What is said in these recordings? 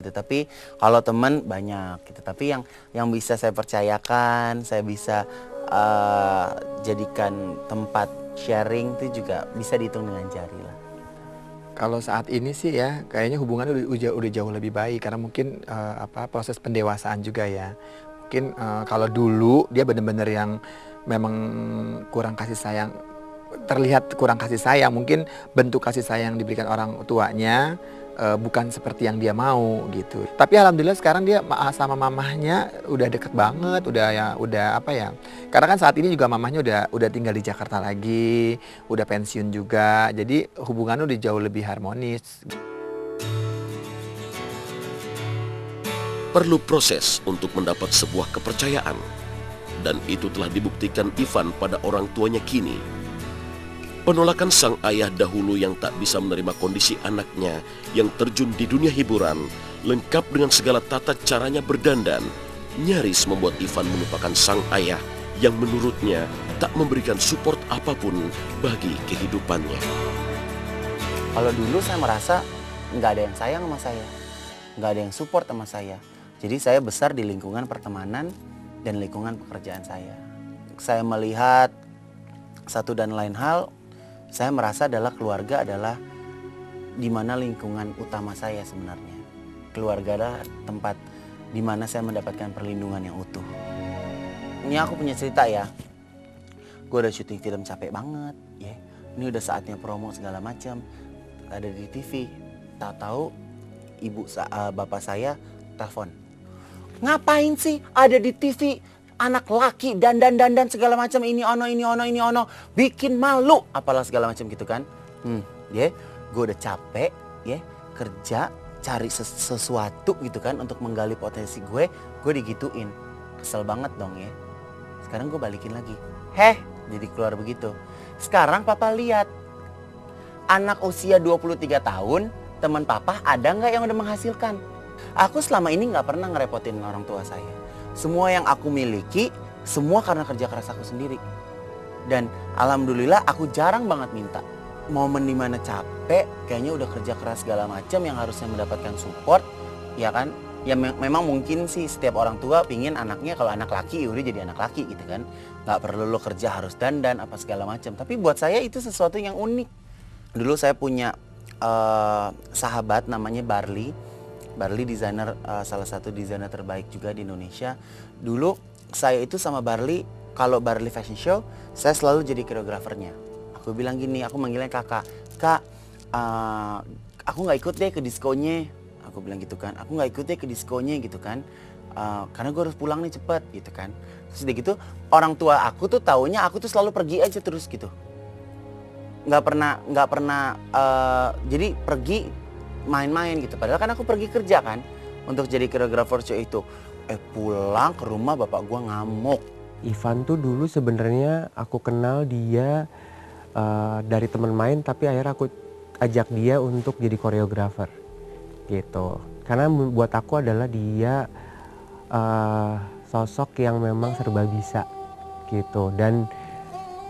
gitu. Tapi kalau teman banyak gitu. Tapi yang bisa saya percayakan, saya bisa jadikan tempat sharing itu juga bisa dihitung dengan jari lah. Kalau saat ini sih ya, kayaknya hubungannya udah jauh lebih baik karena mungkin proses pendewasaan juga ya. Mungkin kalau dulu dia benar-benar yang memang kurang kasih sayang, terlihat kurang kasih sayang, mungkin bentuk kasih sayang yang diberikan orang tuanya bukan seperti yang dia mau gitu. Tapi alhamdulillah sekarang dia sama mamahnya udah deket banget, udah apa ya? Karena kan saat ini juga mamahnya udah tinggal di Jakarta lagi, udah pensiun juga. Jadi hubungannya udah jauh lebih harmonis. Perlu proses untuk mendapat sebuah kepercayaan. Dan itu telah dibuktikan Ivan pada orang tuanya kini. Penolakan sang ayah dahulu yang tak bisa menerima kondisi anaknya yang terjun di dunia hiburan, lengkap dengan segala tata caranya berdandan, nyaris membuat Ivan melupakan sang ayah yang menurutnya tak memberikan support apapun bagi kehidupannya. Kalau dulu saya merasa nggak ada yang sayang sama saya, nggak ada yang support sama saya. Jadi saya besar di lingkungan pertemanan dan lingkungan pekerjaan saya. Saya melihat satu dan lain hal, saya merasa adalah keluarga adalah di mana lingkungan utama saya sebenarnya. Keluarga adalah tempat di mana saya mendapatkan perlindungan yang utuh. Ini aku punya cerita ya. Gue udah syuting film capek banget, ya. Ini udah saatnya promo segala macam. Ada di TV. Tahu-tahu bapak saya telepon. Ngapain sih ada di TV? Anak laki dandan segala macam, ini ono, bikin malu, apalah segala macam gitu kan. Ya, gue udah capek, ya, kerja, cari sesuatu gitu kan untuk menggali potensi gue digituin. Kesel banget dong ya. Sekarang gue balikin lagi. Jadi keluar begitu. Sekarang papa lihat, anak usia 23 tahun, teman papa ada nggak yang udah menghasilkan? Aku selama ini nggak pernah ngerepotin orang tua saya. Semua yang aku miliki, semua karena kerja keras aku sendiri. Dan alhamdulillah aku jarang banget minta. Momen dimana capek, kayaknya udah kerja keras segala macam yang harusnya mendapatkan support, ya kan? Ya memang mungkin sih setiap orang tua pingin anaknya kalau anak laki udah jadi anak laki gitu kan. Nggak perlu lo kerja harus dandan apa segala macam. Tapi buat saya itu sesuatu yang unik. Dulu saya punya sahabat namanya Barli desainer, salah satu desainer terbaik juga di Indonesia. Dulu saya itu sama Barli, kalau Barli Fashion Show, saya selalu jadi koreografernya. Aku bilang gini, aku manggilnya kakak. Kak, aku nggak ikut deh ke diskonya. Aku bilang gitu kan, aku nggak ikut deh ke diskonya gitu kan. Karena gue harus pulang nih cepet gitu kan. Terus udah gitu, orang tua aku tuh taunya aku tuh selalu pergi aja terus gitu. Nggak pernah, jadi pergi main-main gitu. Padahal kan aku pergi kerja kan untuk jadi koreografer show itu. Pulang ke rumah bapak gua ngamuk. Ivan tuh dulu sebenarnya aku kenal dia dari teman main, tapi akhirnya aku ajak dia untuk jadi koreografer gitu. Karena buat aku adalah dia sosok yang memang serba bisa gitu. Dan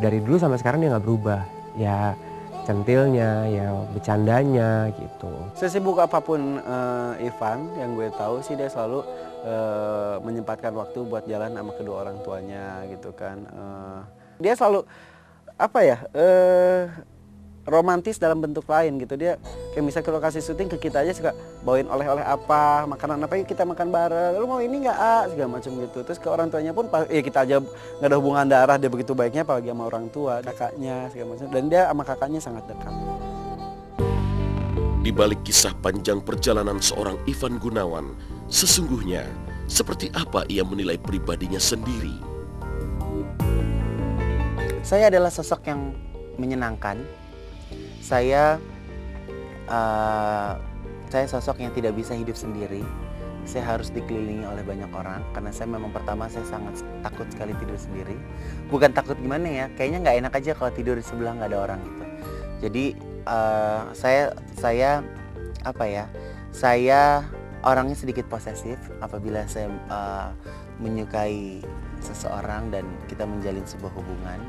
dari dulu sampai sekarang dia nggak berubah. Ya centilnya, ya bercandanya gitu. Sesibuk apapun Ivan, yang gue tahu sih dia selalu menyempatkan waktu buat jalan sama kedua orang tuanya gitu kan. Dia selalu romantis dalam bentuk lain gitu. Dia kayak misalnya ke lokasi syuting ke kita aja suka bawain oleh-oleh apa, makanan apa, yuk kita makan bareng. Lu mau ini nggak segala macam gitu. Terus ke orang tuanya pun kita aja nggak ada hubungan darah, dia begitu baiknya apalagi sama orang tua, kakaknya segala macam. Dan dia sama kakaknya sangat dekat. Di balik kisah panjang perjalanan seorang Ivan Gunawan, sesungguhnya seperti apa ia menilai pribadinya sendiri? Saya adalah sosok yang menyenangkan. Saya sosok yang tidak bisa hidup sendiri. Saya harus dikelilingi oleh banyak orang karena saya memang pertama saya sangat takut sekali tidur sendiri. Bukan takut gimana ya, kayaknya nggak enak aja kalau tidur di sebelah nggak ada orang gitu. Jadi saya orangnya sedikit posesif apabila saya menyukai seseorang dan kita menjalin sebuah hubungan.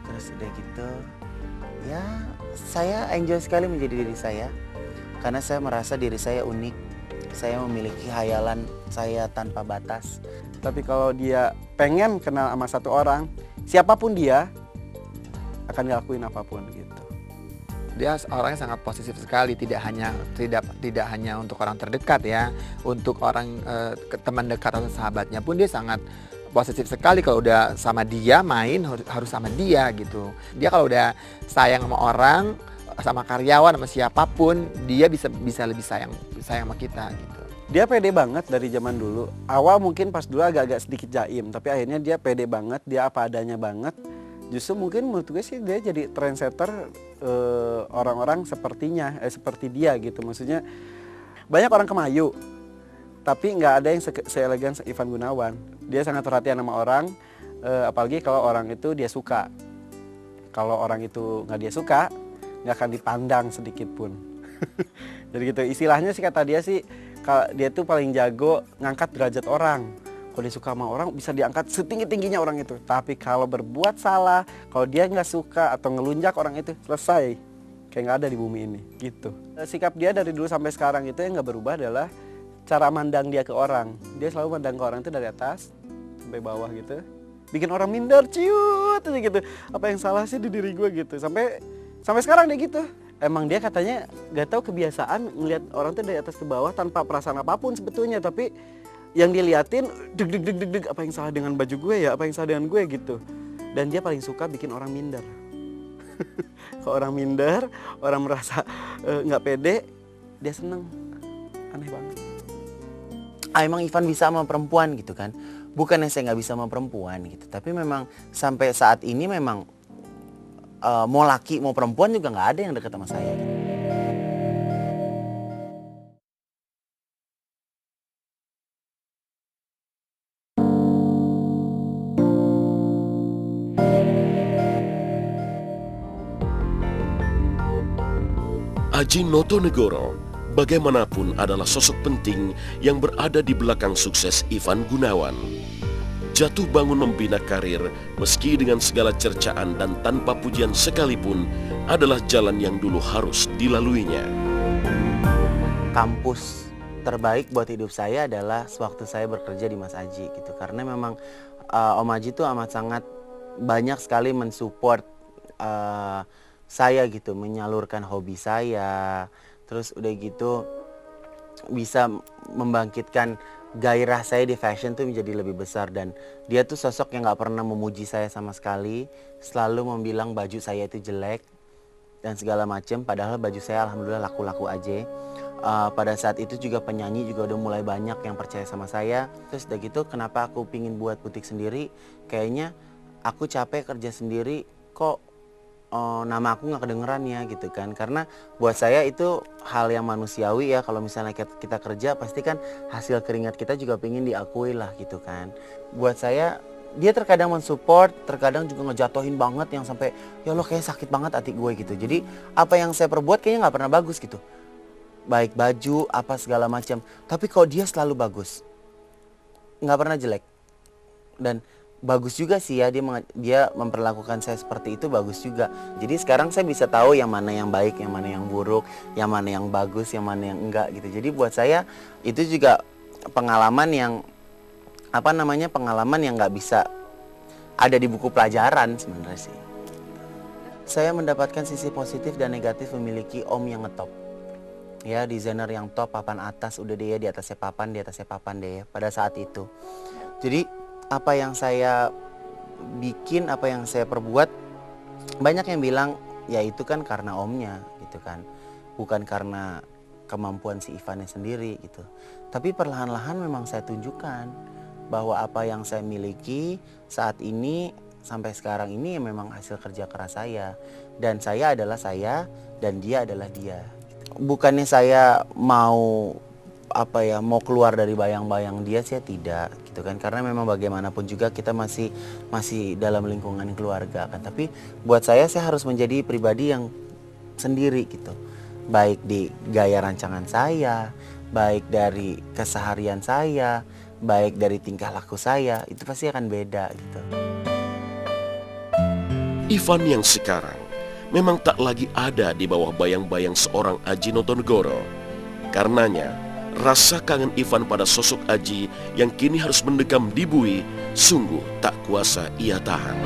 Terus udah gitu, ya saya enjoy sekali menjadi diri saya karena saya merasa diri saya unik Saya memiliki hayalan saya tanpa batas. Tapi kalau dia pengen kenal sama satu orang, siapapun dia akan ngelakuin apapun gitu. Dia orangnya sangat positif sekali, tidak hanya untuk orang terdekat ya, untuk orang teman dekat atau sahabatnya pun dia sangat positif sekali. Kalau udah sama dia main harus sama dia gitu. Dia kalau udah sayang sama orang, sama karyawan, sama siapapun, dia bisa lebih sayang sama kita gitu. Dia pede banget dari zaman dulu. Awal mungkin pas dulu agak-agak sedikit jaim, tapi akhirnya dia pede banget, dia apa adanya banget. Justru mungkin menurut gue sih dia jadi trendsetter orang-orang seperti dia gitu. Maksudnya banyak orang kemayu, tapi nggak ada yang seelegan Ivan Gunawan. Dia sangat perhatian sama orang, apalagi kalau orang itu dia suka. Kalau orang itu nggak dia suka, nggak akan dipandang sedikit pun. Jadi gitu, istilahnya sih kata dia sih, dia tuh paling jago ngangkat derajat orang. Kalau dia suka sama orang bisa diangkat setinggi-tingginya orang itu. Tapi kalau berbuat salah, kalau dia nggak suka atau ngelunjak orang itu, selesai. Kayak nggak ada di bumi ini gitu. Sikap dia dari dulu sampai sekarang itu yang nggak berubah adalah cara mandang dia ke orang. Dia selalu mandang ke orang itu dari atas sampai bawah gitu. Bikin orang minder, ciut aja gitu. Apa yang salah sih di diri gue gitu. Sampai sekarang dia gitu. Emang dia katanya gak tahu kebiasaan ngelihat orang tuh dari atas ke bawah tanpa perasaan apapun sebetulnya, tapi yang diliatin deg apa yang salah dengan baju gue ya, apa yang salah dengan gue gitu. Dan dia paling suka bikin orang minder. Kalau orang minder, orang merasa nggak pede, dia seneng. Aneh banget. Emang Ivan bisa sama perempuan gitu kan? Bukannya saya nggak bisa sama perempuan gitu, tapi memang sampai saat ini memang mau laki mau perempuan juga nggak ada yang deket sama saya. Aji Notonegoro bagaimanapun adalah sosok penting yang berada di belakang sukses Ivan Gunawan. Jatuh bangun membina karir meski dengan segala cercaan dan tanpa pujian sekalipun adalah jalan yang dulu harus dilaluinya. Kampus terbaik buat hidup saya adalah sewaktu saya bekerja di Mas Aji gitu. Karena memang Om Aji tuh amat sangat banyak sekali mensupport saya gitu, menyalurkan hobi saya. Terus udah gitu bisa membangkitkan gairah saya di fashion tuh menjadi lebih besar. Dan dia tuh sosok yang gak pernah memuji saya sama sekali, selalu membilang baju saya itu jelek dan segala macam, padahal baju saya alhamdulillah laku-laku aja. Pada saat itu juga penyanyi juga udah mulai banyak yang percaya sama saya. Terus udah gitu kenapa aku pingin buat butik sendiri, kayaknya aku capek kerja sendiri kok nama aku nggak kedengeran ya gitu kan. Karena buat saya itu hal yang manusiawi ya, kalau misalnya kita kerja pasti kan hasil keringat kita juga pengen diakui lah gitu kan. Buat saya dia terkadang mensupport, terkadang juga ngejatohin banget yang sampai ya Allah kayak sakit banget hati gue gitu. Jadi apa yang saya perbuat kayaknya nggak pernah bagus gitu, baik baju apa segala macam, tapi kalau dia selalu bagus, nggak pernah jelek. Dan bagus juga sih ya, dia memperlakukan saya seperti itu, bagus juga. Jadi sekarang saya bisa tahu yang mana yang baik, yang mana yang buruk, yang mana yang bagus, yang mana yang enggak gitu. Jadi buat saya itu juga pengalaman yang pengalaman yang nggak bisa ada di buku pelajaran sebenarnya sih. Saya mendapatkan sisi positif dan negatif memiliki om yang ngetop. Ya, desainer yang top, papan atas, udah deh ya, di atasnya papan deh ya pada saat itu. Jadi apa yang saya bikin, apa yang saya perbuat, banyak yang bilang ya itu kan karena omnya gitu kan, bukan karena kemampuan si Ivannya sendiri gitu. Tapi perlahan-lahan memang saya tunjukkan bahwa apa yang saya miliki saat ini sampai sekarang ini ya memang hasil kerja keras saya. Dan saya adalah saya dan dia adalah dia. Bukannya saya mau keluar dari bayang-bayang dia, sih tidak gitu kan, karena memang bagaimanapun juga kita masih dalam lingkungan keluarga kan. Tapi buat saya harus menjadi pribadi yang sendiri gitu, baik di gaya rancangan saya, baik dari keseharian saya, baik dari tingkah laku saya, itu pasti akan beda gitu. Ivan yang sekarang memang tak lagi ada di bawah bayang-bayang seorang Aji Notonegoro. Karenanya rasa kangen Ivan pada sosok Aji yang kini harus mendekam di bui sungguh tak kuasa ia tahan.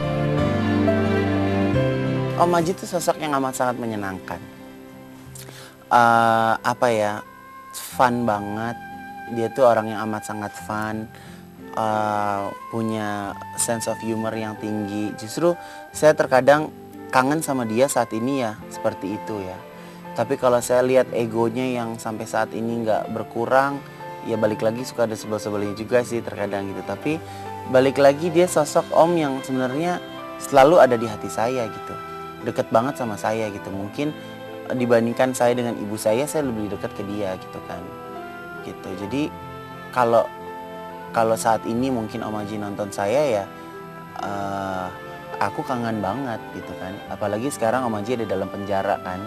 Om Aji itu sosok yang amat sangat menyenangkan. Fun banget. Dia tuh orang yang amat sangat fun, punya sense of humor yang tinggi. Justru saya terkadang kangen sama dia saat ini ya, seperti itu ya. Tapi kalau saya lihat egonya yang sampai saat ini nggak berkurang, ya balik lagi suka ada sebel-sebelnya juga sih terkadang gitu. Tapi balik lagi dia sosok om yang sebenarnya selalu ada di hati saya gitu. Deket banget sama saya gitu. Mungkin dibandingkan saya dengan ibu saya lebih dekat ke dia gitu kan. Gitu. Jadi kalau saat ini mungkin Om Aji nonton saya ya, aku kangen banget gitu kan. Apalagi sekarang Om Aji ada dalam penjara kan.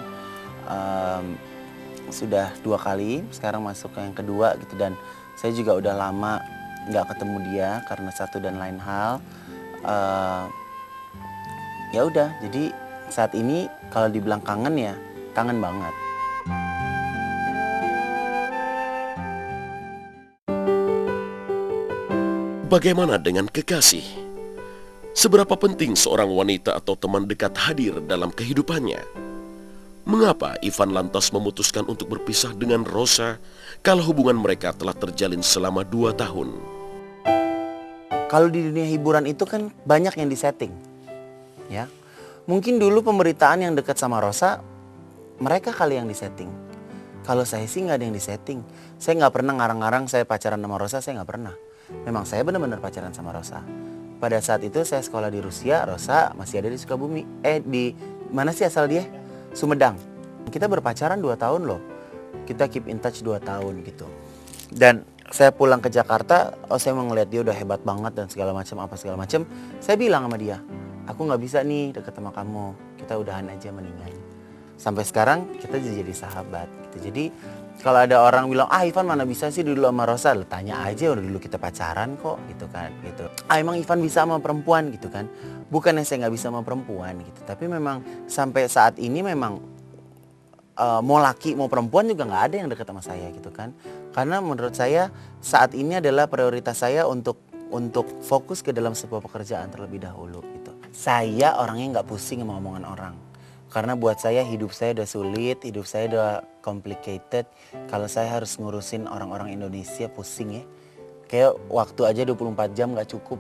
Sudah 2 kali, sekarang masuk ke yang kedua gitu, dan saya juga udah lama nggak ketemu dia karena satu dan lain hal. Ya udah, jadi saat ini kalau dibilang kangen ya kangen banget. Bagaimana dengan kekasih? Seberapa penting seorang wanita atau teman dekat hadir dalam kehidupannya? Mengapa Ivan lantas memutuskan untuk berpisah dengan Rosa kalau hubungan mereka telah terjalin selama 2 tahun? Kalau di dunia hiburan itu kan banyak yang disetting, ya. Mungkin dulu pemberitaan yang dekat sama Rosa, mereka kali yang disetting. Kalau saya sih nggak ada yang disetting. Saya nggak pernah ngarang-ngarang saya pacaran sama Rosa, saya nggak pernah. Memang saya benar-benar pacaran sama Rosa. Pada saat itu saya sekolah di Rusia, Rosa masih ada di Sukabumi. Di mana sih asal dia? Sumedang. Kita berpacaran 2 tahun loh. Kita keep in touch 2 tahun gitu. Dan saya pulang ke Jakarta, saya mau ngeliat dia udah hebat banget dan segala macam apa segala macam. Saya bilang sama dia, aku nggak bisa nih deket sama kamu. Kita udahan aja mendingan. Sampai sekarang kita jadi sahabat gitu. Jadi kalau ada orang bilang, Ivan mana bisa sih dulu sama Rosa, tanya aja, udah dulu kita pacaran kok gitu kan gitu. Emang Ivan bisa sama perempuan gitu kan. Bukannya saya nggak bisa sama perempuan gitu, tapi memang sampai saat ini memang mau laki mau perempuan juga nggak ada yang dekat sama saya gitu kan. Karena menurut saya saat ini adalah prioritas saya untuk fokus ke dalam sebuah pekerjaan terlebih dahulu gitu. Saya orangnya nggak pusing sama omongan orang. Karena buat saya hidup saya udah sulit, hidup saya udah complicated. Kalau saya harus ngurusin orang-orang Indonesia pusing ya. Kayak waktu aja 24 jam gak cukup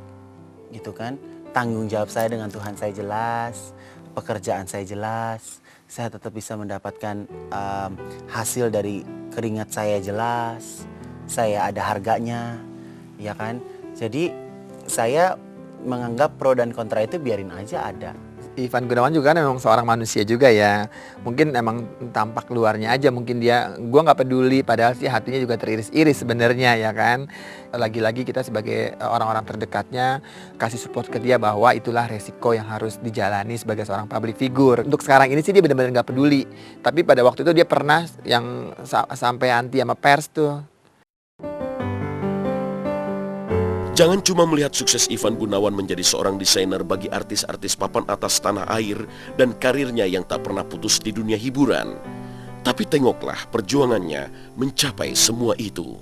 gitu kan. Tanggung jawab saya dengan Tuhan saya jelas, pekerjaan saya jelas. Saya tetap bisa mendapatkan hasil dari keringat saya jelas. Saya ada harganya, ya kan. Jadi saya menganggap pro dan kontra itu biarin aja ada. Ivan Gunawan juga kan memang seorang manusia juga ya. Mungkin emang tampak luarnya aja mungkin gua nggak peduli, padahal sih hatinya juga teriris-iris sebenarnya ya kan. Lagi-lagi kita sebagai orang-orang terdekatnya kasih support ke dia bahwa itulah resiko yang harus dijalani sebagai seorang public figure. Untuk sekarang ini sih dia benar-benar nggak peduli. Tapi pada waktu itu dia pernah yang sampai anti sama pers tuh. Jangan cuma melihat sukses Ivan Gunawan menjadi seorang desainer bagi artis-artis papan atas tanah air dan karirnya yang tak pernah putus di dunia hiburan. Tapi tengoklah perjuangannya mencapai semua itu.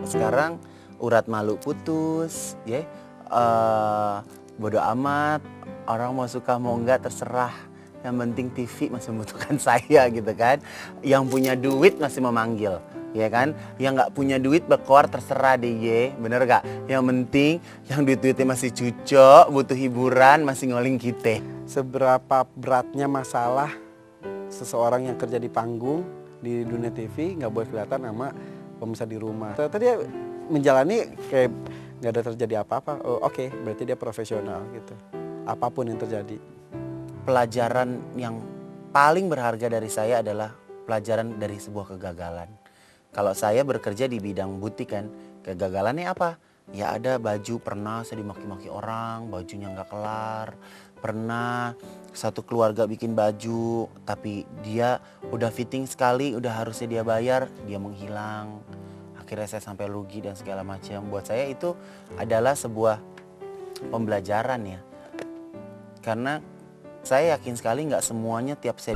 Sekarang urat malu putus, ya, bodo amat, orang mau suka mau enggak terserah. Yang penting TV masih membutuhkan saya gitu kan. Yang punya duit masih memanggil. Ya kan, yang nggak punya duit berkoar terserah deh ye, bener gak? Yang penting yang duitnya masih cucok, butuh hiburan, masih ngoling kita. Seberapa beratnya masalah seseorang yang kerja di panggung di dunia TV nggak boleh kelihatan sama pemirsa di rumah. Ternyata dia menjalani kayak nggak ada terjadi apa-apa. Oh, oke, berarti dia profesional gitu. Apapun yang terjadi. Pelajaran yang paling berharga dari saya adalah pelajaran dari sebuah kegagalan. Kalau saya bekerja di bidang butik kan, kegagalannya apa? Ya ada baju pernah saya dimaki-maki orang, bajunya nggak kelar. Pernah satu keluarga bikin baju, tapi dia udah fitting sekali, udah harusnya dia bayar, dia menghilang. Akhirnya saya sampai rugi dan segala macam. Buat saya itu adalah sebuah pembelajaran ya. Karena saya yakin sekali nggak semuanya tiap saya